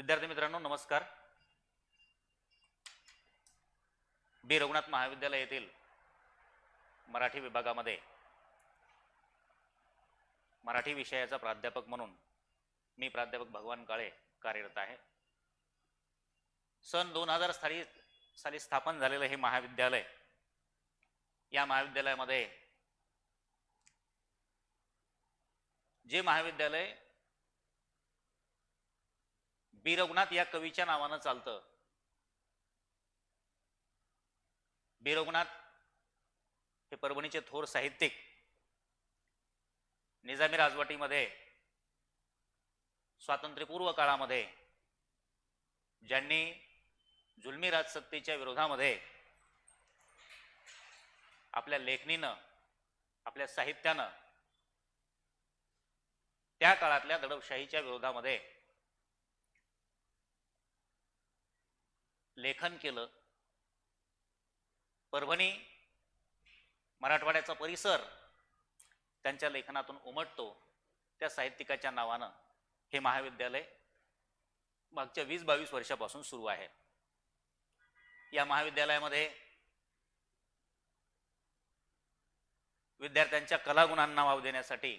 विद्यार्थी मित्रांनो नमस्कार. डी रघुनाथ महाविद्यालय येथील मराठी विभागामध्ये मराठी विषयाचा प्राध्यापक म्हणून मी प्राध्यापक भगवान काळे कार्यरत आहे. सन 2000 साली स्थापन झालेलं हे महाविद्यालय, या महाविद्यालयामध्ये जे महाविद्यालय बी रघुनाथ या कवीच्या नावानं चालतं, बी रघुनाथ हे परभणीचे थोर साहित्यिक, निजामी राजवटीमध्ये स्वातंत्र्यपूर्व काळामध्ये ज्यांनी जुलमी राजसत्तेच्या विरोधामध्ये आपल्या लेखणीनं, आपल्या साहित्यानं त्या काळातल्या दडपशाहीच्या विरोधामध्ये लेखन केलं. परभणी, मराठवाड्याचा परिसर त्यांच्या लेखनातून उमटतो. त्या साहित्यिकाच्या नावानं हे महाविद्यालय मागच्या 20-22 वर्षापासून सुरू आहे. या महाविद्यालयामध्ये विद्यार्थ्यांच्या कलागुणांना वाव देण्यासाठी,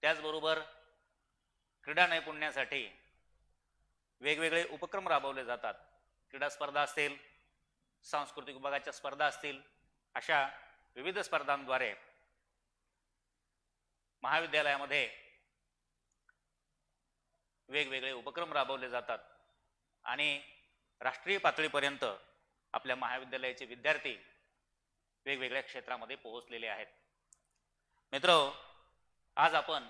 त्याचबरोबर क्रीडा नैपुण्यासाठी वेगवेगळे उपक्रम राबवले जातात. क्रीडा स्पर्धा असतील, सांस्कृतिक विभागाच्या स्पर्धा असतील, अशा विविध स्पर्धांद्वारे महाविद्यालयामध्ये वेगवेगळे उपक्रम राबवले जातात आणि राष्ट्रीय पातळीपर्यंत आपल्या महाविद्यालयाचे विद्यार्थी वेगवेगळ्या क्षेत्रामध्ये पोहोचलेले आहेत. मित्र, आज आपण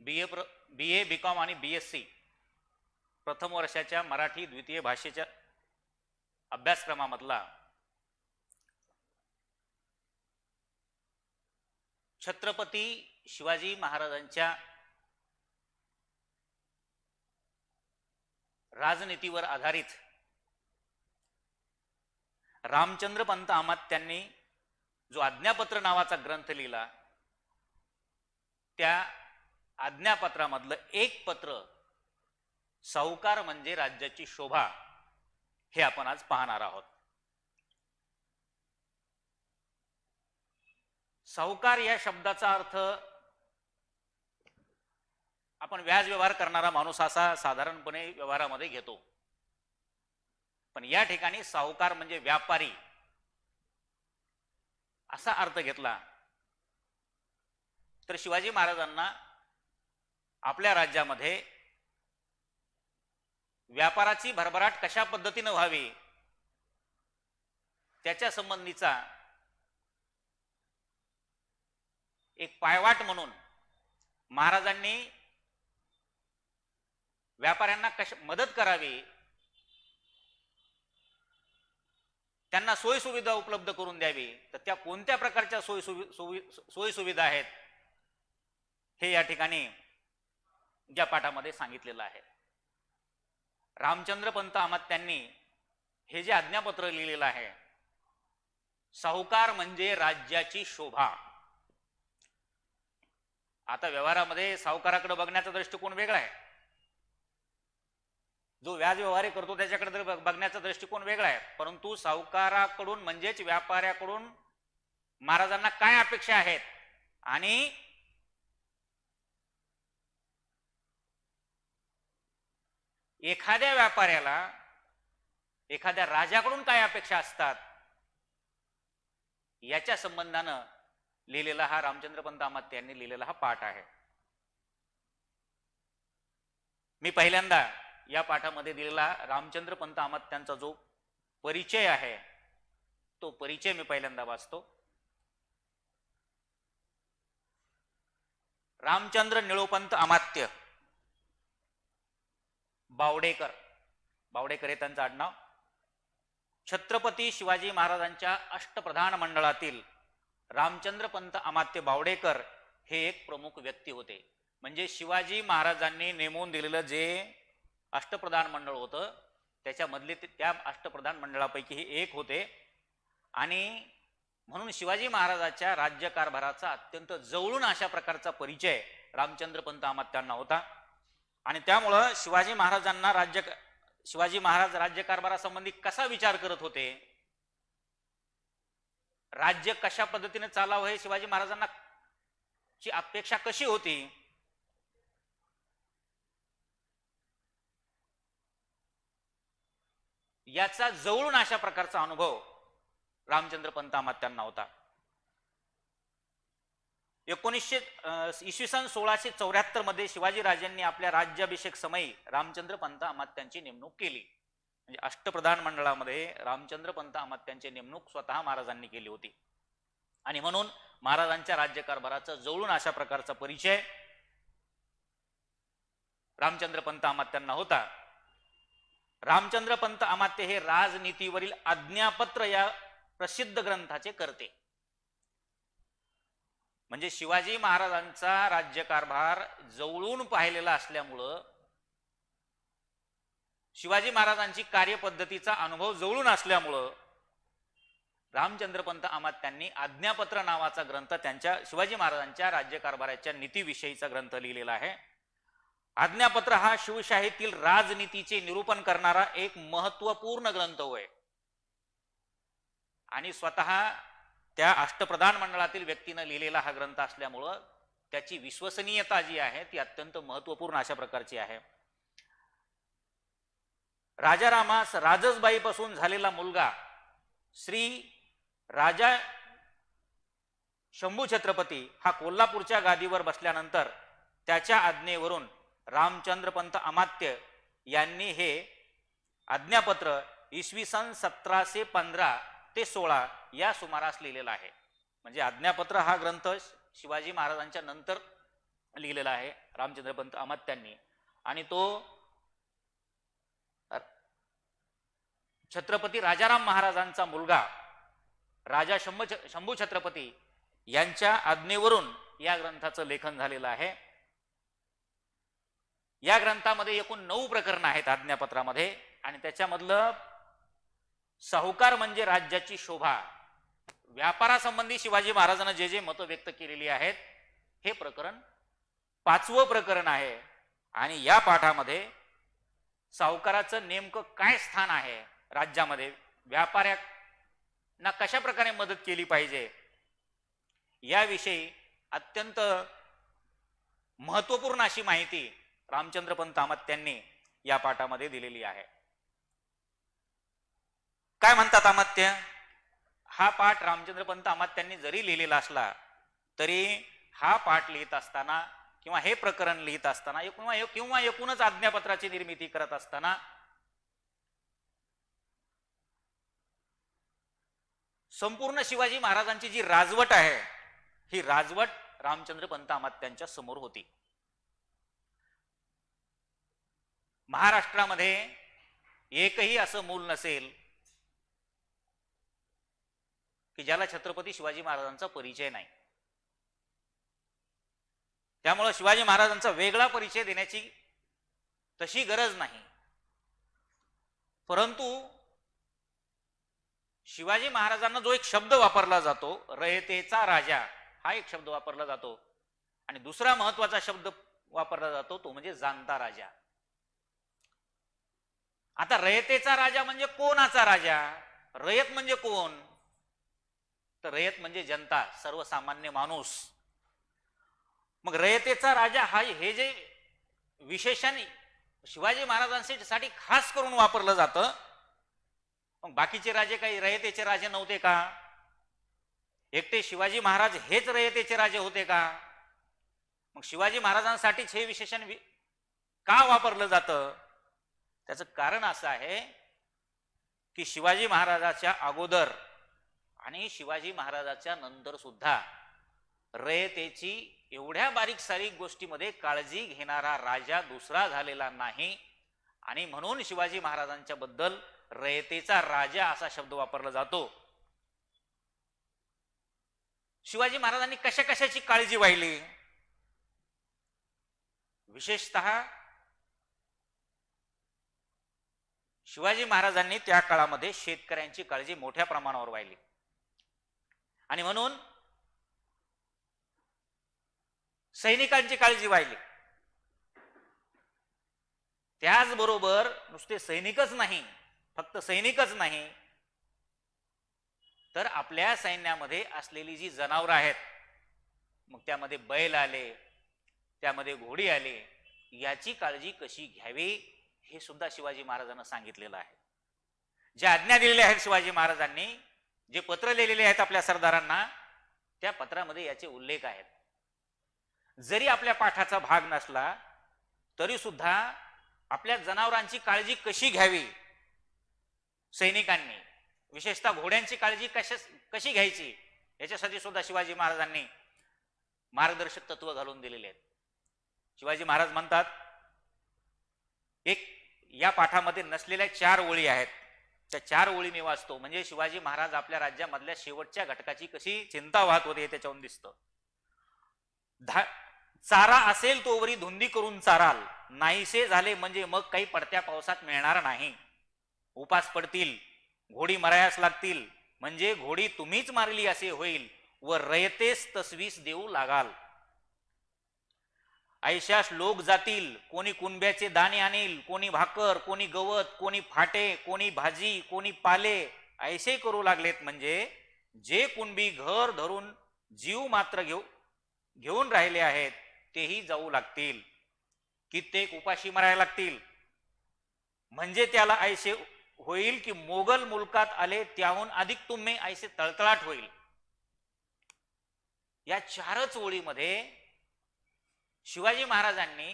BA, BCom आणि BSc प्रथम वर्षाच्या मराठी द्वितीय भाषेच्या अभ्यासक्रमामधला छत्रपती शिवाजी महाराजांच्या राजनीतीवर आधारित रामचंद्र पंत अमात्यांनी जो आज्ञापत्र नावाचा ग्रंथ लिहिला, त्या आज्ञापत्रामधलं एक पत्र, साहुकार म्हणजे राज्याची शोभा, हे आपण आज पाहणार आहोत. साहुकार या शब्दाचा अर्थ आपण व्याज व्यवहार करणारा माणूस असा साधारणपणे व्यवहारामध्ये घेतो, पण या ठिकाणी साहुकार म्हणजे व्यापारी असा अर्थ घेतला तर शिवाजी महाराजांना आपल्या राज्यामध्ये व्यापाराची भरभराट कशा पद्धतीने व्हावी त्याच्या संबंधीचा एक पायवाट म्हणून महाराजांनी व्यापाऱ्यांना कशा मदत करावी, त्यांना सोयी सुविधा उपलब्ध करून द्यावी, तर त्या कोणत्या प्रकारच्या सोयी सुविधा आहेत हे या ठिकाणी या पाठामध्ये सांगितलेलं आहे. रामचंद्र पंत अमात्यांनी हे जे आज्ञापत्र लिहिलेलं आहे, साहुकार म्हणजे राज्याची शोभा. आता व्यवहारामध्ये साहुकाराकडे बघण्याचा दृष्टिकोन वेगळा आहे, जो व्याज व्यवहार करतो त्याच्याकडे बघण्याचा दृष्टिकोन वेगळा आहे, परंतु साहुकाराकडून म्हणजेच व्यापाऱ्याकडून महाराजांना काय अपेक्षा आहेत आणि एखाद्या व्यापाऱ्याला एखाद्या राजाकडून काय अपेक्षा असतात याच्या संबंधानं लिहिलेला हा रामचंद्र पंत अमात्य यांनी लिहिलेला हा पाठ आहे. मी पहिल्यांदा या पाठामध्ये दिलेला रामचंद्र पंत अमात्यांचा जो परिचय आहे, तो परिचय मी पहिल्यांदा वाचतो. रामचंद्र निळोपंत अमात्य बावडेकर, बावडेकर हे त्यांचं आडनाव. छत्रपती शिवाजी महाराजांच्या अष्टप्रधान मंडळातील रामचंद्र पंत अमात्य बावडेकर हे एक प्रमुख व्यक्ती होते. म्हणजे शिवाजी महाराजांनी नेमून दिलेलं जे अष्टप्रधान मंडळ होतं त्याच्यामधले त्या अष्टप्रधान मंडळापैकी हे एक होते आणि म्हणून शिवाजी महाराजांच्या राज्यकारभाराचा अत्यंत जवळून अशा प्रकारचा परिचय रामचंद्र पंत अमात्यांना होता. आणि त्यामुळं शिवाजी महाराज राज्यकारभारासंबंधी कसा विचार करत होते, राज्य कशा पद्धतीने चालावं हे शिवाजी महाराजांना ची अपेक्षा कशी होती, याचा जवळून अशा प्रकारचा अनुभव रामचंद्र पंत अमात्यांना होता. इसवी सन 1674 मध्ये शिवाजी राजांनी आपल्या राज्याभिषेक समयी रामचंद्र पंत अमात्यांची नेमणूक केली. म्हणजे अष्टप्रधान मंडळामध्ये रामचंद्र पंत अमात्यांची नेमणूक स्वतः महाराजांनी केली होती. आणि म्हणून महाराजांच्या राज्यकारभाराचा जवळून अशा प्रकारचा परिचय रामचंद्र पंत अमात्यांना होता. रामचंद्र पंत अमात्य हे राजनीतीवरील आज्ञापत्र या प्रसिद्ध ग्रंथाचे करते. म्हणजे शिवाजी महाराजांचा राज्यकारभार जवळून पाहिलेला असल्यामुळं, शिवाजी महाराजांची कार्यपद्धतीचा अनुभव जवळून असल्यामुळं रामचंद्र पंत अमात्यांनी आज्ञापत्र नावाचा ग्रंथ त्यांच्या शिवाजी महाराजांच्या राज्यकारभाराच्या नीतीविषयीचा ग्रंथ लिहिलेला आहे. आज्ञापत्र हा शिवशाहीतील राजनीतीचे निरूपण करणारा एक महत्वपूर्ण ग्रंथ होय. आणि स्वतः त्या अष्टप्रधान मंडळातील व्यक्तीनं लिहिलेला हा ग्रंथ असल्यामुळं त्याची विश्वसनीयता जी आहे ती अत्यंत महत्वपूर्ण अशा प्रकारची आहे. राजारामास राजसबाईपासून झालेला मुलगा श्री राजा शंभू छत्रपती हा कोल्हापूरच्या गादीवर बसल्यानंतर त्याच्या आज्ञेवरून रामचंद्र पंत अमात्य यांनी हे आज्ञापत्र इसवी सन 1715 ते 16 या सुमारास लिहिलेला आहे. म्हणजे आज्ञापत्र हा ग्रंथ शिवाजी महाराजांच्या नंतर लिहिलेला आहे रामचंद्र पंत अमात्यांनी. आणि तो छत्रपती राजाराम महाराजांचा मुलगा राजा शंभू छत्रपती यांच्या आज्ञेवरून या ग्रंथाचं लेखन झालेलं आहे. या ग्रंथामध्ये एकूण 9 प्रकरण आहेत आज्ञापत्रामध्ये. आणि त्याच्यामधलं साहुकार म्हणजे राज्याची शोभा, व्यापारासंबंधी शिवाजी महाराजांना जे जे मतं व्यक्त केलेली आहेत हे प्रकरण 5वं प्रकरण आहे. आणि या पाठामध्ये साहुकाराचं नेमकं काय स्थान आहे राज्यामध्ये, व्यापाऱ्यांना कशा प्रकारे मदत केली पाहिजे याविषयी अत्यंत महत्वपूर्ण अशी माहिती रामचंद्र पंत अमात्यांनी या पाठामध्ये दिलेली आहे. काय म्हणतात अमात्य? हा पाठ रामचंद्र पंत अमात्यांनी जरी लिहिलेला असला तरी हा पाठ लिहित असताना किंवा हे प्रकरण लिहित असताना किंवा एकूणच आज्ञापत्राची निर्मिती करत असताना संपूर्ण शिवाजी महाराजांची जी राजवट आहे ही राजवट रामचंद्र पंत अमात्यांच्या समोर होती. महाराष्ट्रामध्ये एकही असं मूल नसेल की ज्याला छत्रपती शिवाजी महाराजांचा परिचय नाही. त्यामुळे शिवाजी महाराजांचा वेगळा परिचय देण्याची तशी गरज नाही. परंतु शिवाजी महाराजांना जो एक शब्द वापरला जातो, रयतेचा राजा, हा एक शब्द वापरला जातो. आणि दुसरा महत्वाचा शब्द वापरला जातो तो म्हणजे जाणता राजा. आता रयतेचा राजा म्हणजे कोणाचा राजा? रयत म्हणजे कोण? तर रयत म्हणजे जनता, सर्वसामान्य माणूस. मग रयतेचा राजा हा हे जे विशेषण शिवाजी महाराजांसाठी खास करून वापरलं जातं, मग बाकीचे राजे काही रयतेचे राजे नव्हते का? एकटे शिवाजी महाराज हेच रयतेचे राजे होते का? मग शिवाजी महाराजांसाठीच हे विशेषण का वापरलं जातं? त्याचं कारण असं आहे की शिवाजी महाराजाच्या अगोदर आणि शिवाजी महाराजाच्या नंतर सुद्धा रयतेची एवढ्या बारीक सारीक गोष्टीमध्ये काळजी घेणारा राजा दुसरा झालेला नाही. आणि म्हणून शिवाजी महाराजांच्या बद्दल रयतेचा राजा असा शब्द वापरला जातो. शिवाजी महाराजांनी कशा कशाची काळजी वाहिली? विशेषतः शिवाजी महाराजांनी त्या काळामध्ये शेतकऱ्यांची काळजी मोठ्या प्रमाणावर वाहिली. आणि म्हणून सैनिकांची काळजी वाहिली. त्याचबरोबर नुसते सैनिकच नाही, फक्त सैनिकच नाही, तर आपल्या सैन्यामध्ये असलेली जी जनावरं आहेत, मग त्यामध्ये बैल आले, त्यामध्ये घोडी आली, याची काळजी कशी घ्यावी हे सुद्धा शिवाजी महाराजांना सांगितलेलं आहे. ज्या आज्ञा दिलेल्या आहेत शिवाजी महाराजांनी, जे पत्र लिहिलेले आहेत आपल्या सरदारांना, त्या पत्रामध्ये याचे उल्लेख आहेत. जरी आपल्या पाठाचा भाग नसला तरी सुद्धा आपल्या जनावरांची काळजी कशी घ्यावी, सैनिकांनी विशेषतः घोड्यांची काळजी कशी घ्यायची, याच्यासाठी सुद्धा शिवाजी महाराजांनी मार्गदर्शक तत्व घालून दिलेले आहेत. शिवाजी महाराज म्हणतात, एक या पाठामध्ये नसलेल्या 4 ओळी आहेत, त्या 4 ओळी मी वाचतो, म्हणजे शिवाजी महाराज आपल्या राज्यामधल्या शेवटच्या घटकाची कशी चिंता वाहत होते हे त्याच्यावरून दिसतं. चारा असेल तोवरी धुंदी करून चाराल, नाहीसे झाले म्हणजे मग काही पडत्या पावसात मिळणार नाही. उपास पडतील, घोडी मरायास लागतील, म्हणजे घोडी तुम्हीच मारली असे होईल व रयतेस तसवीस देऊ लागाल. ऐशास लोक जातील, कोणी कुंब्याचे दाणे आणील, कोणी भाकर, कोणी गवत, कोणी फाटे, कोणी भाजी, कोणी पाले, ऐसे करू लागलेत म्हणजे जे कुणबी घर धरून जीव मात्र घेऊन राहिले आहेत तेही जाऊ लागतील. कित्येक उपाशी मरायला लागतील, म्हणजे त्याला ऐसे होईल की मोगल मुलकात आले त्याहून अधिक तुम्ही ऐसे तळतळाट होईल. या 4च ओळीमध्ये शिवाजी महाराजांनी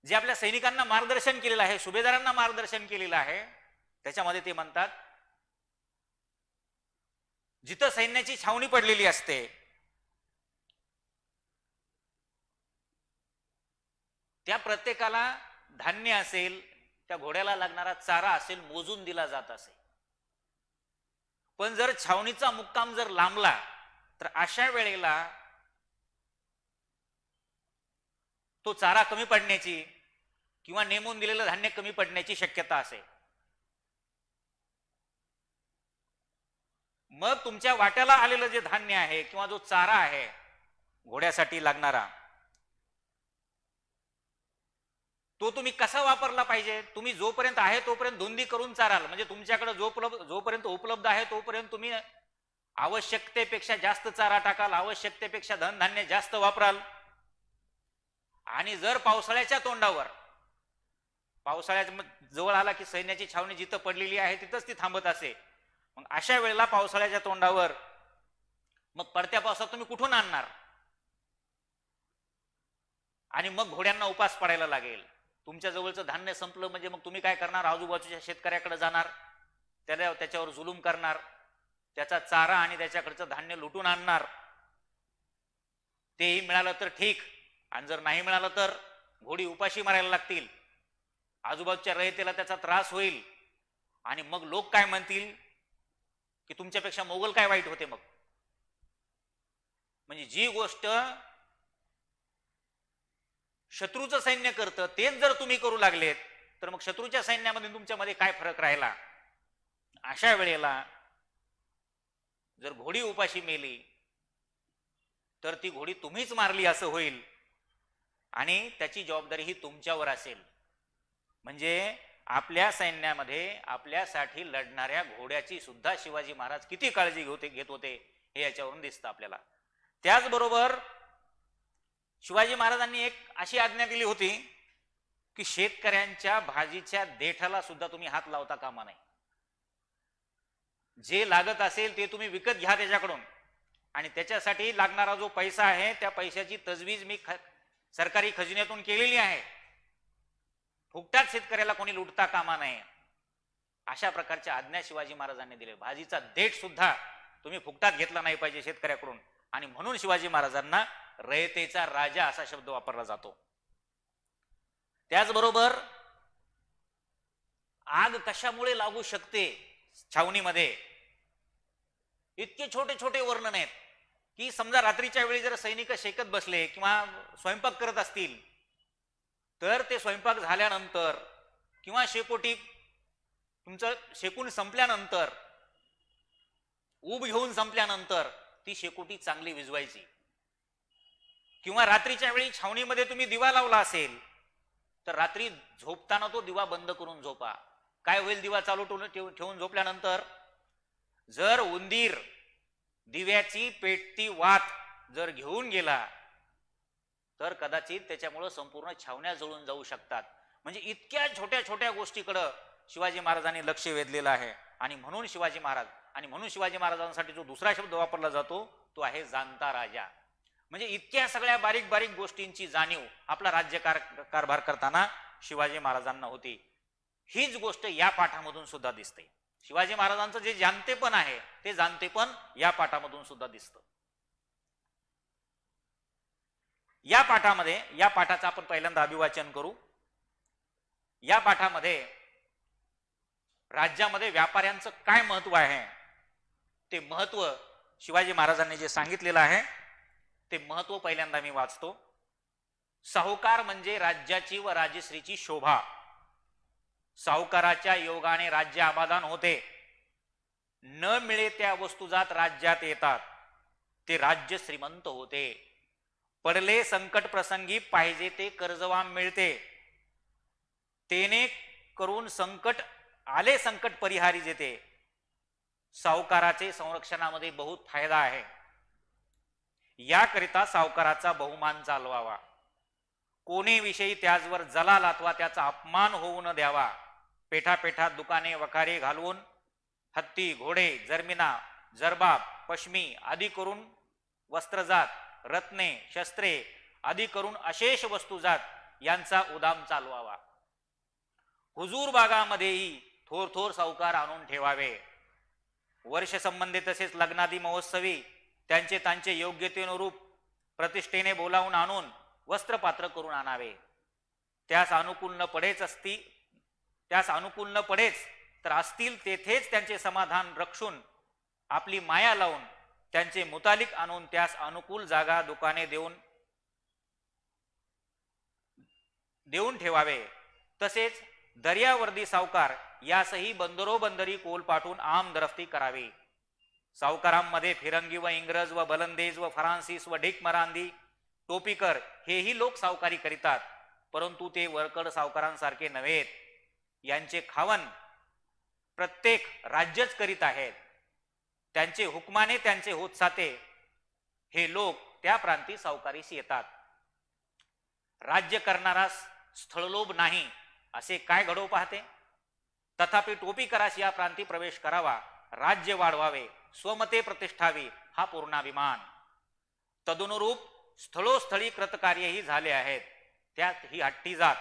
जे आपल्या सैनिकांना मार्गदर्शन केलेलं आहे, सुभेदारांना मार्गदर्शन केलेलं आहे, त्याच्यामध्ये ते म्हणतात, जिथं सैन्याची छावणी पडलेली असते त्या प्रत्येकाला धान्य असेल, त्या घोड्याला लागणारा चारा असेल, मोजून दिला जात असे. पण जर छावणीचा मुक्काम जर लांबला तर अशा वेळेला तो चारा कमी पडण्याची किंवा नेमून दिलेलं धान्य कमी पडण्याची शक्यता असेल. मग तुमच्या वाट्याला आलेलं जे धान्य आहे किंवा जो चारा आहे घोड्यासाठी लागणारा, तो तुम्ही कसा वापरला पाहिजे. तुम्ही जोपर्यंत आहे तोपर्यंत धुंदी करून चाराल, म्हणजे तुमच्याकडे जोपर्यंत उपलब्ध आहे तोपर्यंत तुम्ही आवश्यकतेपेक्षा जास्त चारा टाकाल, आवश्यकतेपेक्षा धनधान्य जास्त वापराल. आणि जर पावसाळ्याच्या तोंडावर, पावसाळ्याच्या जवळ आला की सैन्याची छावणी जिथं पडलेली आहे तिथंच ती थांबत असे, मग अशा वेळेला पावसाळ्याच्या तोंडावर मग पडत्या पावसात तुम्ही कुठून आणणार, आणि मग घोड्यांना उपास पडायला लागेल. तुमच्या जवळचं धान्य संपलं म्हणजे मग तुम्ही काय करणार, आजूबाजूच्या शेतकऱ्याकडे जाणार, त्याच्यावर जुलूम करणार, त्याचा चारा आणि त्याच्याकडचं धान्य लुटून आणणार. तेही मिळालं तर ठीक, आणि जर नाही मिळालं तर घोडी उपाशी मारायला लागतील, आजूबाजूच्या रयतेला त्याचा त्रास होईल, आणि मग लोक काय म्हणतील की तुमच्यापेक्षा मोगल काय वाईट होते. मग म्हणजे जी गोष्ट शत्रूचं सैन्य करतं तेच जर तुम्ही करू लागलेत तर मग शत्रूच्या सैन्यामध्ये तुमच्यामध्ये काय फरक राहिला. अशा वेळेला जर घोडी उपाशी मेली तर ती घोडी तुम्हीच मारली असं होईल, आणि त्याची जबाबदारी ही तुमच्यावर असेल. म्हणजे आपल्या सैन्यामध्ये आपल्यासाठी लढणाऱ्या घोड्याची सुद्धा शिवाजी महाराज किती काळजी घेत होते हे याच्यावरून दिसतं आपल्याला. त्याचबरोबर शिवाजी महाराजांनी एक अशी आज्ञा दिली होती की शेतकऱ्यांच्या भाजीच्या देठाला सुद्धा तुम्ही हात लावता कामा नये. जे लागत असेल ते तुम्ही विकत घ्या त्याच्याकडून, आणि त्याच्यासाठी लागणारा जो पैसा आहे त्या पैशाची तजवीज मी सरकारी खजिन्यातून केलेली आहे. फुकटात शेतकऱ्याला कोणी लुटता कामा नये, अशा प्रकारच्या आज्ञा शिवाजी महाराजांनी दिल्या. भाजीचा देठ सुद्धा तुम्ही फुकटात घेतला नाही पाहिजे शेतकऱ्याकडून, आणि म्हणून शिवाजी महाराजांना रयतेचा राजा असा शब्द वापरला जातो. त्याचबरोबर आग कशामुळे लागू शकते छावणीमध्ये, इतके छोटे छोटे वर्णन आहेत की समजा रात्रीच्या वेळी जर सैनिक शेकत बसले किंवा स्वयंपाक करत असतील तर ते स्वयंपाक झाल्यानंतर किंवा शेकोटी तुमचं शेकून संपल्यानंतर ऊब घेऊन संपल्यानंतर ती शेकोटी चांगली विझवायची. किंवा रात्रीच्या वेळी छावणीमध्ये तुम्ही दिवा लावला असेल तर रात्री झोपताना तो दिवा बंद करून झोपा. काय होईल, दिवा चालू ठेवून झोपल्यानंतर जर उंदीर दिव्याची पेटती वात जर घेऊन गेला तर कदाचित त्याच्यामुळे संपूर्ण छावण्या जळून जाऊ शकतात. म्हणजे इतक्या छोट्या छोट्या गोष्टीकडे शिवाजी महाराजांनी लक्ष वेधलेलं आहे. आणि म्हणून शिवाजी महाराजांसाठी जो दुसरा शब्द वापरला जातो तो आहे जाणता राजा. म्हणजे इतक्या सगळ्या बारीक बारीक गोष्टींची जाणीव आपला राज्य कारभार करताना शिवाजी महाराजांना होती. हीच गोष्ट या पाठामधून सुद्धा दिसते. शिवाजी महाराजांचं जे जाणतेपण आहे ते जाणतेपण या पाठामधून सुद्धा दिसतं. या पाठाचं आपण पहिल्यांदा अभिवाचन करू. या पाठामध्ये राज्यामध्ये व्यापाऱ्यांचं काय महत्व आहे ते महत्व शिवाजी महाराजांनी जे सांगितलेलं आहे ते महत्व पहिल्यांदा मी वाचतो. साहुकार म्हणजे राज्याची व राजश्रीची शोभा. साहुकाराच्या योगाने राज्य आबादान होते. न मिळे त्या वस्तुजात राज्यात येतात. ते राज्य श्रीमंत होते. पडले संकट प्रसंगी पाहिजे ते कर्जवाम मिळते. तेने करून संकट परिहारी जेते. साहुकाराचे संरक्षणामध्ये बहुत फायदा आहे. याकरिता सावकाराचा बहुमान चालवावा. कोणीविषयी त्याचवर जलाल अथवा त्याचा अपमान होऊ न द्यावा. पेठापेठात दुकाने वखारे घालवून हत्ती, घोडे, जर्मिना, जरबाब, पश्मी आदी करून वस्त्रजात, रत्ने, शस्त्रे आदी करून अशेष वस्तुजात यांचा उदाम चालवावा. हुजूर बागामध्येही थोर थोर सावकार आणून ठेवावे. वर्ष संबंधी तसेच लग्नादी महोत्सवी त्यांचे योग्यतेनुरूप प्रतिष्ठेने बोलावून आणून वस्त्रपात्र करून आणावे. त्यास अनुकूल न पडेच तर असतील तेथेच त्यांचे समाधान रक्षून आपली माया लावून त्यांचे मुतालिक आणून त्यास अनुकूल जागा दुकाने देऊन ठेवावे. तसेच दर्यावर्दी सावकार यासही बंदरोबंदरी कोल पाठवून आम दरफ्ती करावी. सावकारांमध्ये फिरंगी व इंग्रज व बलंदेज व फरांसीस व ढीक मरांदी टोपीकर हेही लोक सावकारी करीतात. परंतु ते वरकड सावकारांसारखे नव्हेत. यांचे खावन प्रत्येक राज्यच करीत आहेत. त्यांचे हुकमाने त्यांचे होत साते हे लोक त्या प्रांती सावकारीस येतात. राज्य करणारा स्थळलोभ नाही असे काय घडो पाहते. तथापि टोपीकरास या प्रांती प्रवेश करावा, राज्य वाढवावे, स्वमते प्रतिष्ठावी हा पूर्णाभिमान. तदनुरूप स्थळोस्थळी कृतकार्यही झाले आहेत. त्यात ही हट्टी जात.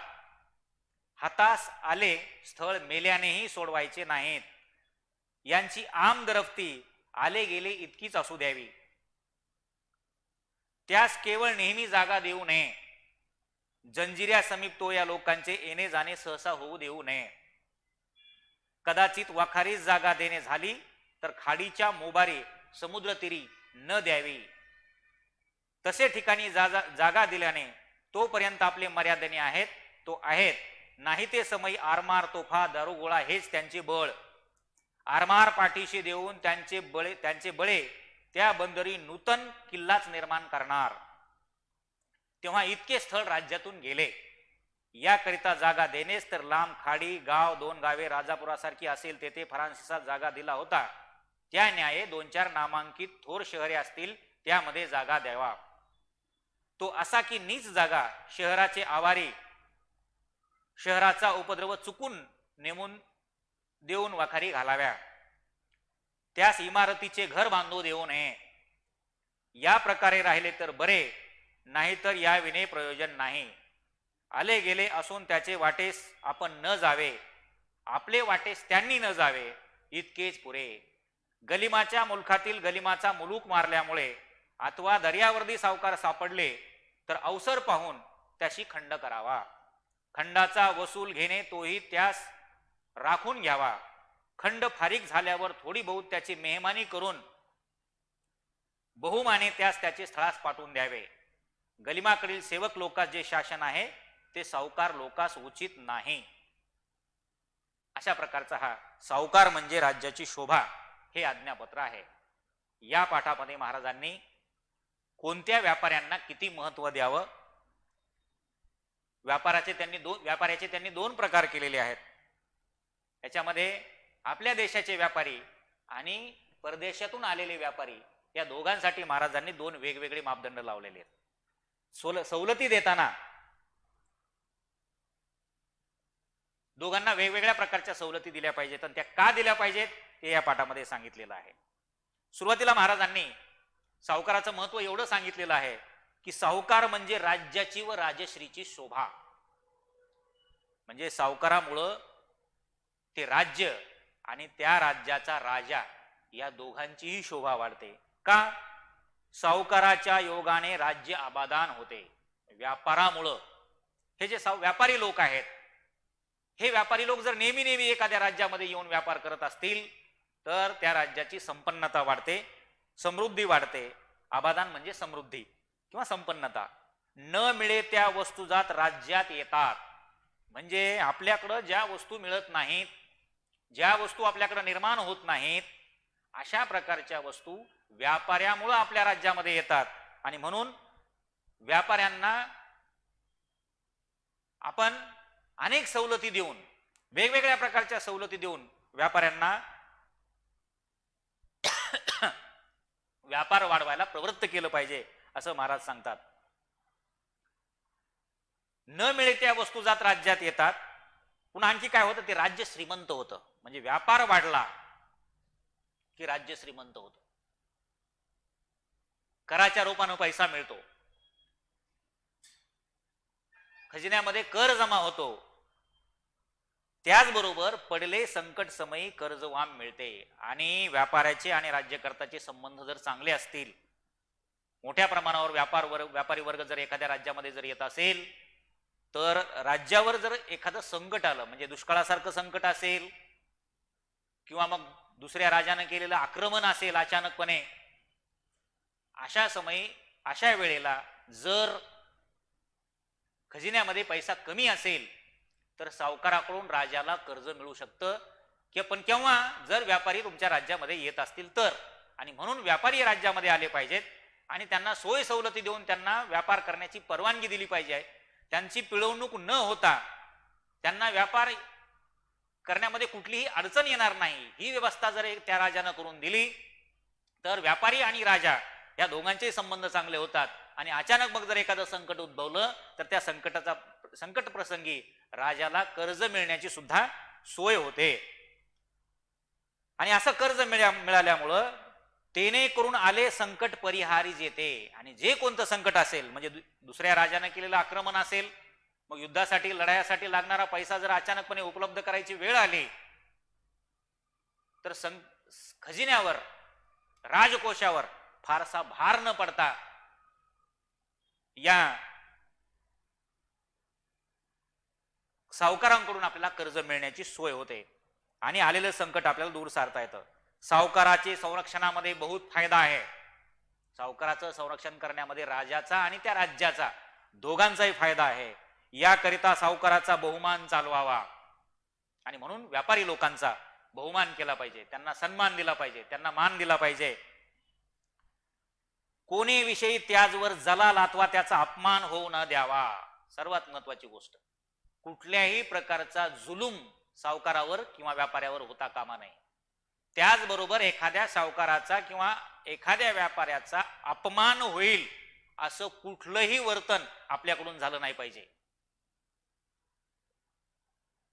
हातास आले स्थळ मेल्यानेही सोडवायचे नाहीत. यांची आम दरफ्ती आले गेले इतकीच असू द्यावी. त्यास केवळ नेहमी जागा देऊ नये. जंजिऱ्या समीप तो या लोकांचे येणे जाणे सहसा होऊ देऊ नये. कदाचित वाखारीस जागा देणे झाली तर खाडीच्या मोबारी समुद्रतीरी न द्यावी. तसे ठिकाणी जागा दिल्याने तोपर्यंत आपले मर्यादेने आहेत तो आहेत. नाही ते समयी आरमार तोफा दारुगोळा हेच त्यांचे बळ. आरमार पाठीशी देऊन त्यांचे बळे त्या बंदरी नूतन किल्लाच निर्माण करणार. तेव्हा इतके स्थळ राज्यातून गेले. याकरिता जागा देणेच तर लांब खाडी गाव 2 गावे राजापुरासारखी असेल तेथे फरांसिसात जागा दिला होता. त्या न्याये 2-4 नामांकित थोर शहरे असतील त्यामध्ये जागा द्यावा. तो असा की नीच जागा शहराचे आवारी शहराचा उपद्रव चुकून नेमून देऊन वखारी घालाव्या. त्यास इमारतीचे घर बांधू देऊ नये. या प्रकारे राहिले तर बरे, नाहीतर या विने प्रयोजन नाही. आले गेले असून त्याचे वाटेस आपण न जावे, आपले वाटेस त्यांनी न जावे इतकेच पुरे. गलिमाच्या मुलखातील गलिमाचा मुलूक मारल्यामुळे अथवा दर्यावर्दी सावकार सापडले तर अवसर पाहून त्याशी खंड करावा. खंडाचा वसूल घेणे तोही त्यास राखून घ्यावा. खंड फारीक झाल्यावर थोडी बहुत त्याची मेहमानी करून बहुमाने त्यास त्याचे स्थळास पाठवून द्यावे. गलिमाकडील सेवक लोकास जे शासन आहे ते सावकार लोकास उचित नाही. अशा प्रकारचा हा सावकार म्हणजे राज्याची शोभा हे आज्ञापत्र आहे. या पाठामध्ये महाराजांनी कोणत्या व्यापाऱ्यांना किती महत्व द्यावं, व्यापाऱ्याचे त्यांनी दोन प्रकार केलेले आहेत. याच्यामध्ये आपल्या देशाचे व्यापारी आणि परदेशातून आलेले व्यापारी या दोघांसाठी महाराजांनी दोन वेगवेगळे मापदंड लावलेले आहेत. सवलती देताना दोघांना वेगवेगळ्या प्रकारच्या सवलती दिल्या पाहिजेत आणि त्या का दिल्या पाहिजेत हे या पाठामध्ये सांगितलेलं आहे. सुरुवातीला महाराजांनी सावकाराचं महत्व एवढं सांगितलेलं आहे की सावकार म्हणजे राज्याची व राजश्रीची शोभा. म्हणजे सावकारामुळं ते राज्य आणि त्या राज्याचा राजा या दोघांचीही शोभा वाढते. का? सावकाराच्या योगाने राज्य आबादान होते. व्यापारामुळं हे जे व्यापारी लोक आहेत, हे व्यापारी लोक जर नेहमी नेहमी एखाद्या राज्यामध्ये येऊन व्यापार करत असतील तर त्या राज्याची संपन्नता वाढते, समृद्धी वाढते. आबादान म्हणजे समृद्धी किंवा संपन्नता. न मिळे त्या वस्तूजात राज्यात येतात. म्हणजे आपल्याकडं ज्या वस्तू मिळत नाहीत, ज्या वस्तू आपल्याकडे निर्माण होत नाहीत, अशा प्रकारच्या वस्तू व्यापाऱ्यामुळे आपल्या राज्यामध्ये येतात. आणि म्हणून व्यापाऱ्यांना आपण अनेक सवलती देऊन, वेगवेगळ्या प्रकारच्या सवलती देऊन व्यापाऱ्यांना व्यापार वाढवायला प्रवृत्त केलं पाहिजे असं महाराज सांगतात. न मिळे त्या वस्तू जात राज्यात येतात. पुन्हा आणखी काय होतं, ते राज्य श्रीमंत होतं. म्हणजे व्यापार वाढला की राज्य श्रीमंत होतं. कराच्या रूपानं पैसा मिळतो, खजिन्यामध्ये कर जमा होतो. त्याचबरोबर पडले संकट समयी कर्जवाम मिळते. आणि व्यापाऱ्याचे आणि राज्यकर्त्याचे संबंध जर चांगले असतील, मोठ्या प्रमाणावर व्यापारी वर्ग जर एखाद्या राज्यामध्ये जर येत असेल तर राज्यावर जर एखादं संकट आलं, म्हणजे दुष्काळासारखं संकट असेल किंवा मग दुसऱ्या राजानं केलेलं आक्रमण असेल अचानकपणे, अशा समयी अशा वेळेला जर खजिन्यामध्ये पैसा कमी असेल तर सावकाराकडून राजाला कर्ज मिळू शकतं. पण केव्हा? जर व्यापारी तुमच्या राज्यामध्ये येत असतील तर. आणि म्हणून व्यापारी राज्यामध्ये आले पाहिजेत आणि त्यांना सोय सवलती देऊन त्यांना व्यापार करण्याची परवानगी दिली पाहिजे. त्यांची पिळवणूक न होता त्यांना व्यापार करण्यामध्ये कुठलीही अडचण येणार नाही, ही व्यवस्था जर त्या राजानं करून दिली तर व्यापारी आणि राजा या दोघांचे संबंध चांगले होतात. आणि अचानक मग जर एखादं संकट उद्भवलं तर त्या संकट प्रसंगी राजाला कर्ज मिळण्याची सुद्धा सोय होते. आणि असं कर्ज मिळाल्यामुळं तेने करून आले संकट परिहारी जेते. आणि जे कोणतं संकट असेल, म्हणजे दुसऱ्या राजाने केलेलं आक्रमण असेल, मग युद्धासाठी लढायासाठी लागणारा पैसा जर अचानकपणे उपलब्ध करायची वेळ आली तर खजिन्यावर, राजकोशावर फारसा भार न पडता या सावकारांकडून आपल्याला कर्ज मिळण्याची सोय होते आणि आलेलं संकट आपल्याला दूर सारता येतं. सावकाराचे संरक्षणामध्ये बहुत फायदा आहे. सावकाराचं संरक्षण करण्यामध्ये राजाचा आणि त्या राज्याचा दोघांचाही फायदा आहे. याकरिता सावकाराचा बहुमान चालवावा आणि म्हणून व्यापारी लोकांचा बहुमान केला पाहिजे, त्यांना सन्मान दिला पाहिजे, त्यांना मान दिला पाहिजे. कोणी विषयी त्याचवर जलाल अथवा त्याचा अपमान होऊ न द्यावा. सर्वात महत्वाची गोष्ट, कुठल्याही प्रकारचा जुलूम सावकारावर किंवा व्यापाऱ्यावर होता कामा नये. त्याचबरोबर एखाद्या सावकाराचा किंवा एखाद्या व्यापाऱ्याचा अपमान होईल असं कुठलंही वर्तन आपल्याकडून झालं नाही पाहिजे.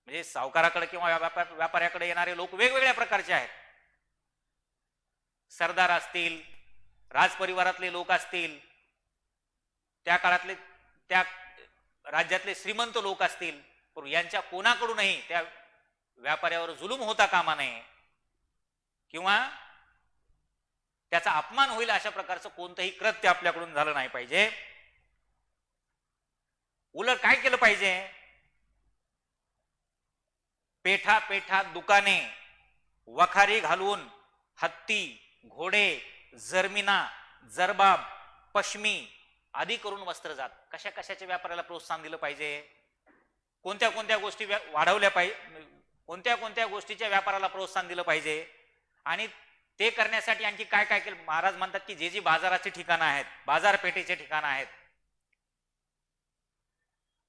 म्हणजे सावकाराकडे किंवा व्यापाऱ्याकडे येणारे लोक वेगवेगळ्या प्रकारचे आहेत. सरदार असतील, राजपरिवारातले लोक असतील, त्या काळातले त्या राज्यातले श्रीमंत लोक असतील, यांच्या कोणाकडूनही त्या व्यापाऱ्यावर जुलूम होता कामा नये किंवा त्याचा अपमान होईल अशा प्रकारचं कोणतंही कृत्य आपल्याकडून झालं नाही पाहिजे. उलट काय केलं पाहिजे, पेठा पेठा दुकाने वखारी घालून हत्ती, घोडे, जर्मिना, जरबाब, पश्मी आदी करून वस्त्रजात कशा कशाच्या व्यापाराला प्रोत्साहन दिलं पाहिजे, कोणत्या कोणत्या गोष्टी वाढवल्या पाहिजे, कोणत्या कोणत्या गोष्टीच्या व्यापाराला प्रोत्साहन दिलं पाहिजे आणि ते करण्यासाठी आणखी काय काय केलं महाराज म्हणतात की जे जी बाजाराची ठिकाणं आहेत, बाजारपेठेचे ठिकाणं आहेत,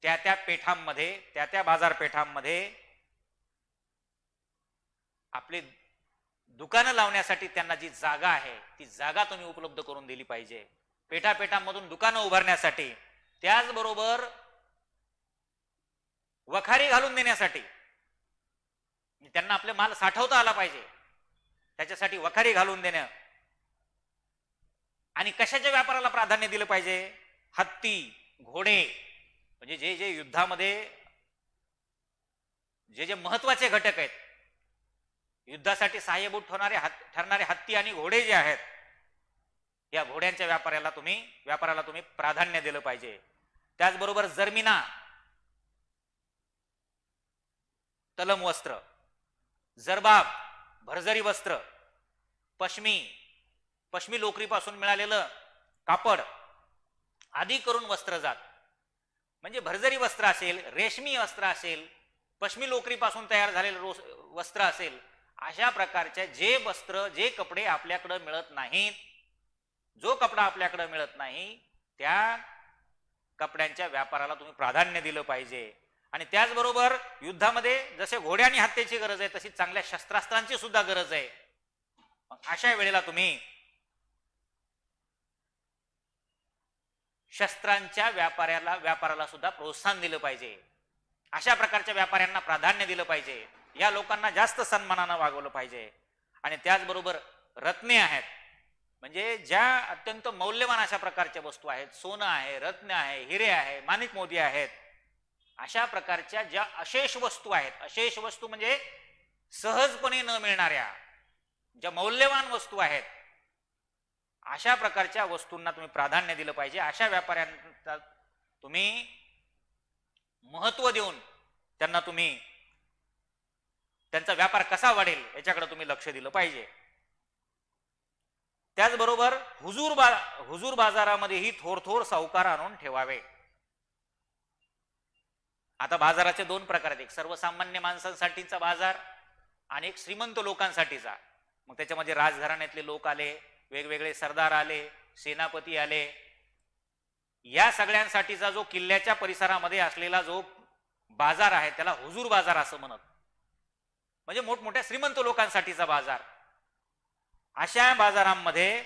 त्या त्या पेठांमध्ये, त्या त्या बाजारपेठांमध्ये आपली दुकानं लावण्यासाठी त्यांना जी जागा आहे ती जागा तुम्ही उपलब्ध करून दिली पाहिजे. पेठापेठांमधून दुकानं उभारण्यासाठी, त्याचबरोबर वखारी घालून देण्यासाठी, त्यांना आपले माल साठवता आला पाहिजे त्याच्यासाठी वखारी घालून देणं. आणि कशाच्या व्यापाराला प्राधान्य दिलं पाहिजे? हत्ती, घोडे, म्हणजे जे जे युद्धामध्ये जे जे महत्वाचे घटक आहेत, युद्धासाठी सहाय्यभूत ठरणारे हत्ती आणि घोडे जे आहेत, या घोड्यांच्या व्यापाराला तुम्ही प्राधान्य दिलं पाहिजे. त्याचबरोबर जर्मिना, तलम वस्त्र, जरबाब, भरजरी वस्त्र, पश्मी लोकरीपासून मिळालेलं कापड आदी करून वस्त्रजात, म्हणजे भरजरी वस्त्र असेल, रेशमी वस्त्र असेल, पश्मी लोकरीपासून तयार झालेलं वस्त्र असेल, अशा प्रकारच्या जे वस्त्र, जे कपडे आपल्याकडे मिळत नाहीत, जो कपडा आपल्याकडे मिळत नाही, त्या कपड्यांच्या व्यापाराला तुम्ही प्राधान्य दिलं पाहिजे. आणि त्याचबरोबर युद्धामध्ये जसे घोडे आणि हत्तीची गरज आहे तशी चांगल्या शस्त्रास्त्रांची सुद्धा गरज आहे. अशा वेळेला तुम्ही शस्त्रांच्या व्यापाराला सुद्धा प्रोत्साहन दिलं पाहिजे. अशा प्रकारच्या व्यापाऱ्यांना प्राधान्य दिलं पाहिजे. या लोकांना जास्त सन्मानानं वागवलं पाहिजे. आणि त्याचबरोबर रत्ने आहेत, म्हणजे ज्या अत्यंत मौल्यवान अशा प्रकारच्या वस्तू आहेत, सोनं आहे, रत्न आहे, हिरे आहे, माणिक मोती आहेत, अशा प्रकारच्या ज्या अशेष वस्तू आहेत, अशेष वस्तू म्हणजे सहजपणे न मिळणाऱ्या ज्या मौल्यवान वस्तू आहेत, अशा प्रकारच्या वस्तूंना तुम्ही प्राधान्य दिलं पाहिजे. अशा व्यापाऱ्यांना तुम्ही महत्व देऊन त्यांचा व्यापार कसा वाढेल याच्याकडे तुम्ही लक्ष दिलं पाहिजे. त्याचबरोबर हुजूर बाजारामध्येही थोर सावकार आणून ठेवावे. आता बाजाराचे दोन प्रकार आहेत, एक सर्वसामान्य माणसांसाठीचा बाजार आणि एक श्रीमंत लोकांसाठीचा. मग त्याच्यामध्ये राजघराण्यातले लोक आले, वेगवेगळे सरदार आले, सेनापती आले. या सगळ्यांसाठीचा जो किल्ल्याच्या परिसरामध्ये असलेला जो बाजार आहे त्याला हुजूर बाजार असं म्हणत, म्हणजे मोठमोठ्या श्रीमंत लोकांसाठीचा बाजार. अशा बाजारांमध्ये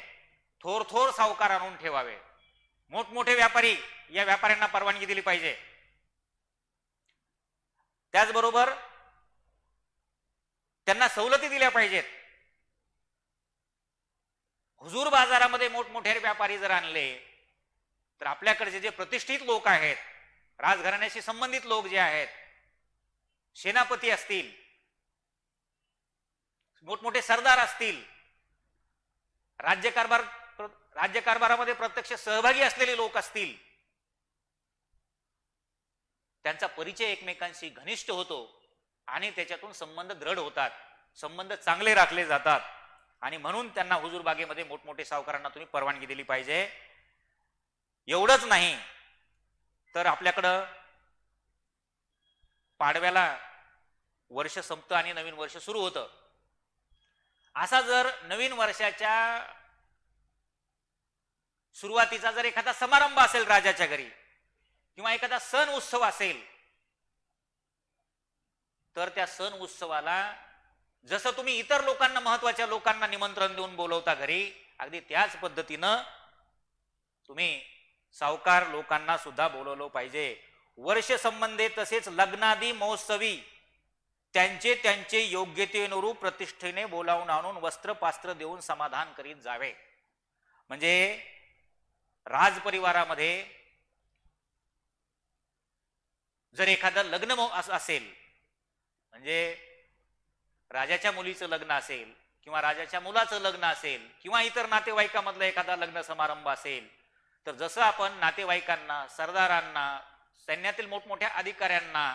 थोर सावकार आणून ठेवावे. मोठमोठे व्यापारी, या व्यापाऱ्यांना परवानगी दिली पाहिजे. त्याचबरोबर त्यांना सवलती दिल्या पाहिजेत. हुजूर बाजारामध्ये मोठमोठे व्यापारी जर आणले तर आपल्याकडचे जे प्रतिष्ठित लोक आहेत, राजघराण्याशी संबंधित लोक जे आहेत, सेनापती असतील, मोठमोठे सरदार असतील, राज्यकारभारामध्ये प्रत्यक्ष सहभागी असलेले लोक असतील, त्यांचा परिचय एकमेकांशी घनिष्ठ होतो आणि त्याच्यातून संबंध दृढ होतात, संबंध चांगले राखले जातात. आणि म्हणून त्यांना हुजूर बागेमध्ये मोठमोठे सावकारांना तुम्ही परवानगी दिली पाहिजे. एवढंच नाही तर आपल्याकडं पाडव्याला वर्ष संपतं आणि नवीन वर्ष सुरू होतं. असा जर नवीन वर्षाच्या सुरुवातीचा जर एखादा समारंभ असेल राजाच्या घरी किंवा एखादा सण उत्सव असेल, तर त्या सण उत्सवाला जसं तुम्ही इतर लोकांना, महत्वाच्या लोकांना निमंत्रण देऊन बोलवता घरी, अगदी त्याच पद्धतीनं तुम्ही सावकार लोकांना सुद्धा बोलवलं पाहिजे. वर्ष संबंधे तसेच लग्नादी महोत्सवी त्यांचे त्यांचे योग्यतेनुरूप प्रतिष्ठेने बोलावून आणून वस्त्र पास्त्र देऊन समाधान करीत जावे. म्हणजे राजपरिवारामध्ये जर एखादं लग्न असेल, म्हणजे राजाच्या मुलीचं लग्न असेल किंवा राजाच्या मुलाचं लग्न असेल किंवा इतर नातेवाईकामधला एखादा लग्न समारंभ असेल, तर जसं आपण नातेवाईकांना, सरदारांना, सैन्यातील मोठमोठ्या अधिकाऱ्यांना,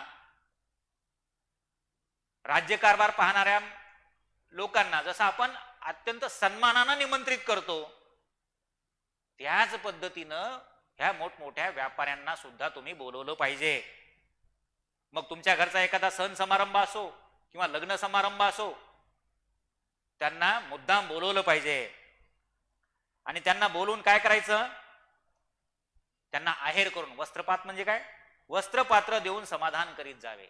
राज्यकारभार पाहणाऱ्या लोकांना जसं आपण अत्यंत सन्मानानं निमंत्रित करतो, त्याच पद्धतीनं ह्या मोठमोठ्या व्यापाऱ्यांना सुद्धा तुम्ही बोलवलं पाहिजे. मग तुमच्या घरचा एखादा सण समारंभ असो किंवा लग्न समारंभ असो, त्यांना मुद्दाम बोलवलं पाहिजे आणि त्यांना बोलून काय करायचं, त्यांना आहेर करून, वस्त्रपात म्हणजे काय, वस्त्रपात्र देऊन समाधान करीत जावे.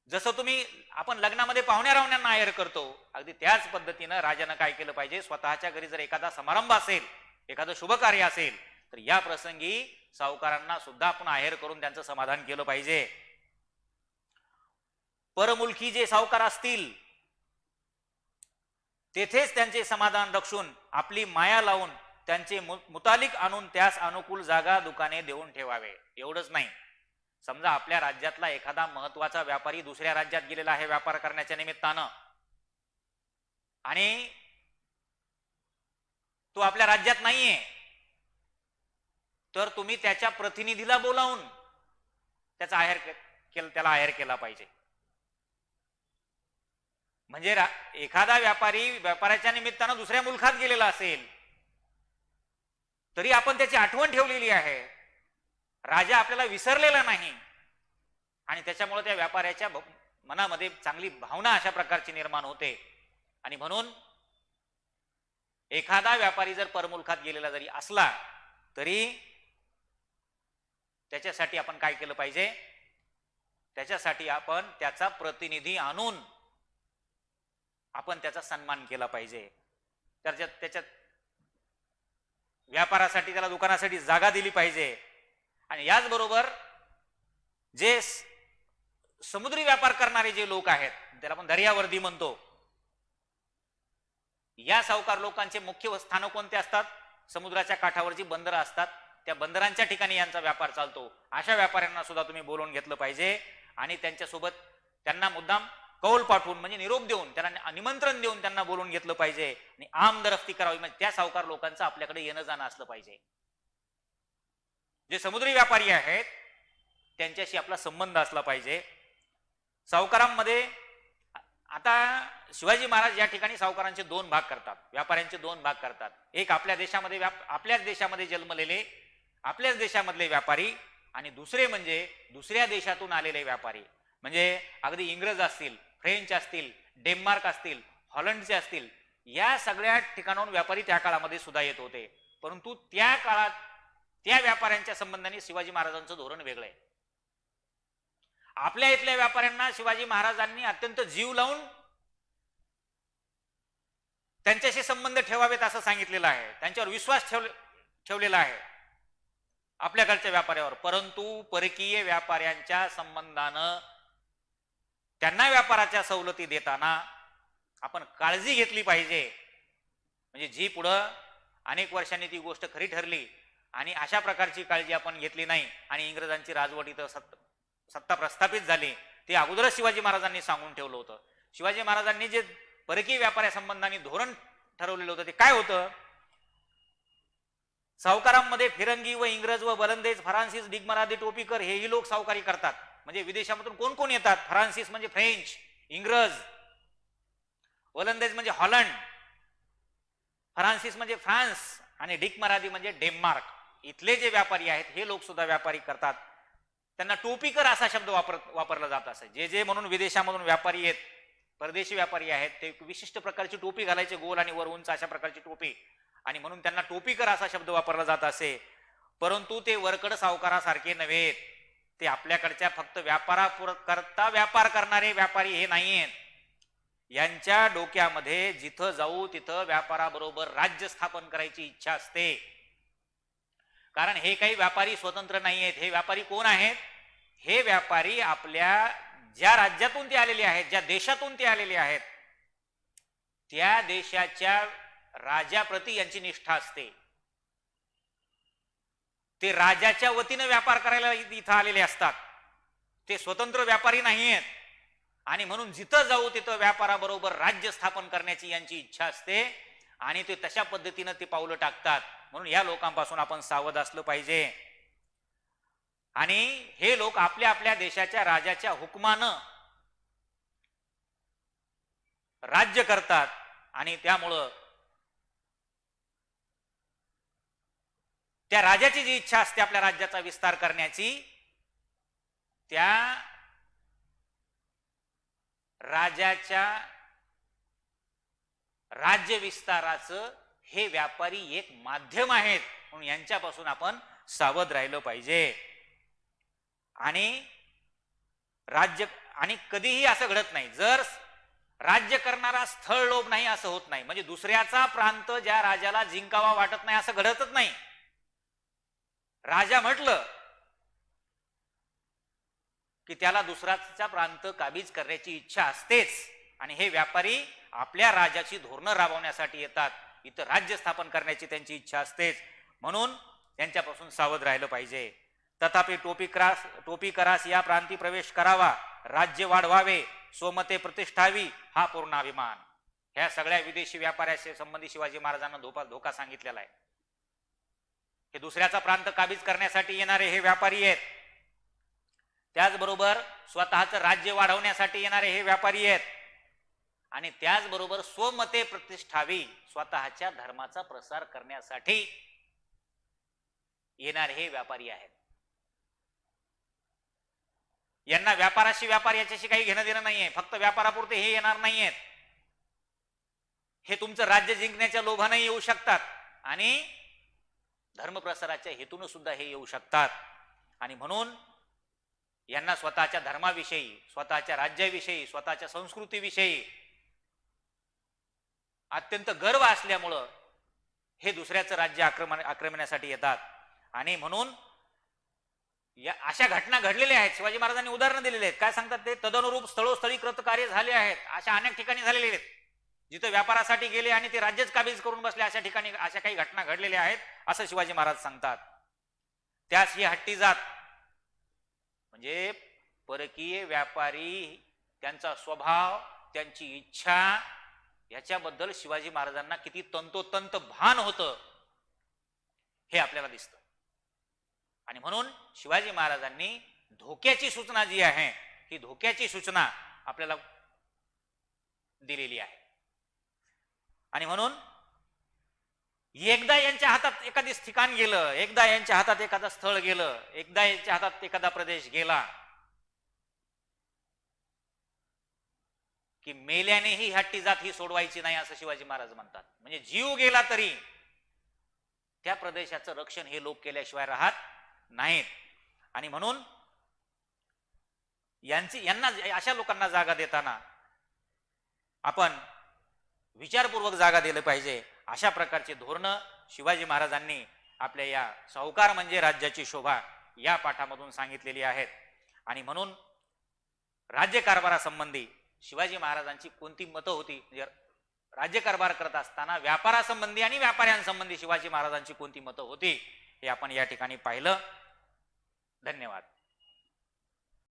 जसं तुम्ही आपण लग्नामध्ये पाहुण्या रावण्यांना आहेर करतो, अगदी त्याच पद्धतीनं राजानं काय केलं पाहिजे, स्वतःच्या घरी जर एखादा समारंभ असेल, एखादं शुभ कार्य असेल, तर या प्रसंगी सावकारांना सुद्धा आपण आहेर करून त्यांचं समाधान केलं पाहिजे. परमुलकी जे सावकार असतील तेथेच त्यांचे समाधान रक्षून आपली माया लावून त्यांचे मुतालिक आणून त्यास अनुकूल जागा दुकाने देऊन ठेवावे. एवढंच नाही, समजा आपल्या राज्यातला एखादा महत्वाचा व्यापारी दुसऱ्या राज्यात गेलेला आहे व्यापार करण्याच्या निमित्तानं, आणि तो आपल्या राज्यात नाहीये, तर तुम्ही त्याच्या प्रतिनिधीला बोलावून त्याचा त्याला आहेर केला पाहिजे. म्हणजे एखादा व्यापारी व्यापाराच्या निमित्तानं दुसऱ्या मुलखात गेलेला असेल तरी आपण त्याची आठवण ठेवलेली आहे, राजा आपल्याला विसरलेला नाही, आणि त्याच्यामुळे त्या व्यापाऱ्याच्या मनामध्ये चांगली भावना अशा प्रकारची निर्माण होते. आणि म्हणून एखादा व्यापारी जर परमुलखात गेलेला जरी असला तरी त्याच्यासाठी आपण काय केलं पाहिजे, त्याच्यासाठी आपण त्याचा प्रतिनिधी आणून आपण त्याचा सन्मान केला पाहिजे. त्याच्यात व्यापारासाठी त्याला दुकानासाठी जागा दिली पाहिजे. आणि याचबरोबर जे समुद्री व्यापार करणारे जे लोक आहेत, त्याला आपण दर्यावर्दी म्हणतो, या सावकार लोकांचे मुख्य स्थान कोणते असतात, समुद्राच्या काठावरची बंदरं असतात, त्या बंदरांच्या ठिकाणी यांचा व्यापार चालतो. अशा व्यापाऱ्यांना सुद्धा तुम्ही बोलवून घेतलं पाहिजे आणि त्यांच्यासोबत त्यांना मुद्दाम कौल पाठवून म्हणजे निरोप देऊन, त्यांना निमंत्रण देऊन त्यांना बोलवून घेतलं पाहिजे आणि आमदरफ्ती करावी, म्हणजे त्या सावकार लोकांचं आपल्याकडे येणं जाणं असलं पाहिजे. जे समुद्री व्यापारी आहेत त्यांच्याशी आपला संबंध असला पाहिजे. सावकारांमध्ये आता शिवाजी महाराज या ठिकाणी सावकारांचे दोन भाग करतात, व्यापाऱ्यांचे दोन भाग करतात. एक आपल्या देशामध्ये आपल्याच देशामध्ये जन्मलेले आपल्याच देशामधले व्यापारी, आणि दुसरे म्हणजे दुसऱ्या देशातून आलेले व्यापारी, म्हणजे अगदी इंग्रज असतील, फ्रेंच असतील, डेन्मार्क असतील, हॉलंडचे असतील, या सगळ्या ठिकाणाहून व्यापारी त्या काळामध्ये सुद्धा येत होते. परंतु त्या काळात त्या व्यापाऱ्यांच्या संबंधाने शिवाजी महाराजांचं धोरण वेगळं आहे. आपल्या इथल्या व्यापाऱ्यांना शिवाजी महाराजांनी अत्यंत जीव लावून त्यांच्याशी संबंध ठेवावेत असं सांगितलेलं आहे, त्यांच्यावर विश्वास ठेवलेला आहे आपल्याकडच्या व्यापाऱ्यावर. परंतु परकीय व्यापाऱ्यांच्या संबंधानं त्यांना व्यापाराच्या सवलती देताना आपण काळजी घेतली पाहिजे. म्हणजे जी पुढं अनेक वर्षांनी ती गोष्ट खरी ठरली आणि अशा प्रकारची काळजी आपण घेतली नाही आणि इंग्रजांची राजवट इथं सत्ता प्रस्थापित झाली, ते अगोदरच शिवाजी महाराजांनी सांगून ठेवलं होतं. शिवाजी महाराजांनी जे परकीय व्यापाऱ्या संबंधाने धोरण ठरवलेलं होतं ते काय होतं, सावकारांमध्ये फिरंगी व इंग्रज व बलंदेज, फ्रान्सिस, डिगमरादी, टोपीकर हेही लोक सावकारी करतात. म्हणजे विदेशामधून कोण कोण येतात, फ्रान्सिस म्हणजे फ्रेंच, इंग्रज, वलंदेज म्हणजे हॉलंड, फ्रान्सिस म्हणजे फ्रान्स आणि डिगमरादी म्हणजे डेन्मार्क. इथले जे व्यापारी आहेत हे लोक सुद्धा व्यापारी करतात. त्यांना टोपीकर असा शब्द वापरला जात असे. जे म्हणून विदेशामधून व्यापारी आहेत, परदेशी व्यापारी आहेत, ते विशिष्ट प्रकारची टोपी घालायचे, गोल आणि वर उंच अशा प्रकारची टोपी, आणि म्हणून त्यांना टोपीकर असा शब्द वापरला जात असे. परंतु ते वरकड सावकारासारखे नव्हेत, ते आपल्याकडच्या फक्त व्यापाराकरता व्यापार करणारे व्यापारी हे नाहीयेत. यांच्या डोक्यामध्ये जिथं जाऊ तिथं व्यापाराबरोबर राज्य स्थापन करायची इच्छा असते. कारण हे काही व्यापारी स्वतंत्र नाही आहेत. हे व्यापारी कोण आहेत, हे व्यापारी आपल्या ज्या राज्यातून ते आलेले आहेत, ज्या देशातून ते आलेले आहेत, त्या देशाच्या राजाप्रती यांची निष्ठा असते. ते राजाच्या वतीने व्यापार करायला इथं आलेले असतात, ते स्वतंत्र व्यापारी नाही आहेत. आणि म्हणून जिथं जाऊ तिथं व्यापाराबरोबर राज्य स्थापन करण्याची यांची इच्छा असते आणि ते तशा पद्धतीनं ते पावलं टाकतात. म्हणून या लोकांपासून आपण सावध असलं पाहिजे. आणि हे लोक आपल्या आपल्या देशाच्या राजाच्या हुकमानं राज्य करतात आणि त्यामुळं त्या राजाची जी इच्छा असते आपल्या राज्याचा विस्तार करण्याची, त्या राजाच्या राज्य विस्ताराचं हे व्यापारी एक माध्यम आहेत, म्हणून यांच्यापासून आपण सावध राहिलं पाहिजे. आणि कधीही असं घडत नाही, जर राज्य करणारा स्थळ लोभ नाही असं होत नाही. म्हणजे दुसऱ्याचा प्रांत ज्या राजाला जिंकावा वाटत नाही असं घडतच नाही. राजा म्हटलं की त्याला दुसऱ्याचा प्रांत काबीज करण्याची इच्छा असतेच. आणि हे व्यापारी आपल्या राजाची धोरणं राबवण्यासाठी येतात, इथं राज्य स्थापन करण्याची त्यांची इच्छा असतेच, म्हणून त्यांच्यापासून सावध राहिलं पाहिजे. तथापि टोपी करास या प्रांती प्रवेश करावा, राज्य वाढवावे, स्वमते प्रतिष्ठावी, हा पूर्ण अभिमान. ह्या सगळ्या विदेशी व्यापाऱ्याशी संबंधी शिवाजी महाराजांना धोका सांगितलेला आहे. हे दुसऱ्याचा प्रांत काबीज करण्यासाठी येणारे हे व्यापारी आहेत, त्याचबरोबर स्वतःचं राज्य वाढवण्यासाठी येणारे हे व्यापारी आहेत, आणि त्याचबरोबर स्वमते प्रतिष्ठावी, स्वतःच्या धर्माचा प्रसार करण्यासाठी येणारे हे व्यापारी आहेत. यांना व्यापाराशी व्यापार याच्याशी काही घेणं देणं नाहीये. फक्त व्यापारापुरते हे येणार नाहीयेत. हे तुमचं राज्य जिंकण्याच्या लोभाने येऊ शकतात आणि धर्मप्रसाराच्या हेतून सुद्धा हे येऊ शकतात. आणि म्हणून यांना स्वतःच्या धर्माविषयी, स्वतःच्या राज्याविषयी, स्वतःच्या संस्कृतीविषयी अत्यंत गर्व असल्यामुळं हे दुसऱ्याचं राज्य आक्रमणासाठी येतात. आणि म्हणून या अशा घटना घडलेल्या आहेत. शिवाजी महाराजांनी उदाहरणं दिलेली आहेत. काय सांगतात ते? तदनुरूप स्थळोस्थळी कृतकार्य झाले आहेत. अशा अनेक ठिकाणी झालेले आहेत, जिथे व्यापारासाठी गेले आणि ते राज्यच काबीज करून बसले. अशा ठिकाणी अशा काही घटना घडलेल्या आहेत असं शिवाजी महाराज सांगतात. त्यास ही हट्टी जात म्हणजे परकीय व्यापारी, त्यांचा स्वभाव, त्यांची इच्छा, याच्याबद्दल शिवाजी महाराजांना किती तंतोतंत भान होतं हे आपल्याला दिसतं. आणि म्हणून शिवाजी महाराजांनी धोक्याची सूचना जी आहे, ही धोक्याची सूचना आपल्याला दिलेली आहे. आणि म्हणून एकदा यांच्या हातात एखादी ठिकाण गेलं, एकदा यांच्या हातात एखादा स्थळ गेलं, एकदा यांच्या हातात एखादा प्रदेश गेला की मेल्यानेही हट्टी जात ही सोडवायची नाही असं शिवाजी महाराज म्हणतात. म्हणजे जीव गेला तरी त्या प्रदेशाचं रक्षण हे लोक केल्याशिवाय राहत नाहीत. आणि म्हणून यांना अशा लोकांना जागा देताना आपण विचारपूर्वक जागा दिलं पाहिजे. अशा प्रकारचे धोरणं शिवाजी महाराजांनी आपल्या या साहुकार म्हणजे राज्याची शोभा या पाठामधून सांगितलेली आहेत. आणि म्हणून राज्यकारभारासंबंधी शिवाजी महाराजांची कोणती मतं होती, म्हणजे राज्यकारभार करत असताना व्यापारासंबंधी आणि व्यापाऱ्यांसंबंधी शिवाजी महाराजांची कोणती मतं होती, हे आपण या ठिकाणी पाहिलं. धन्यवाद.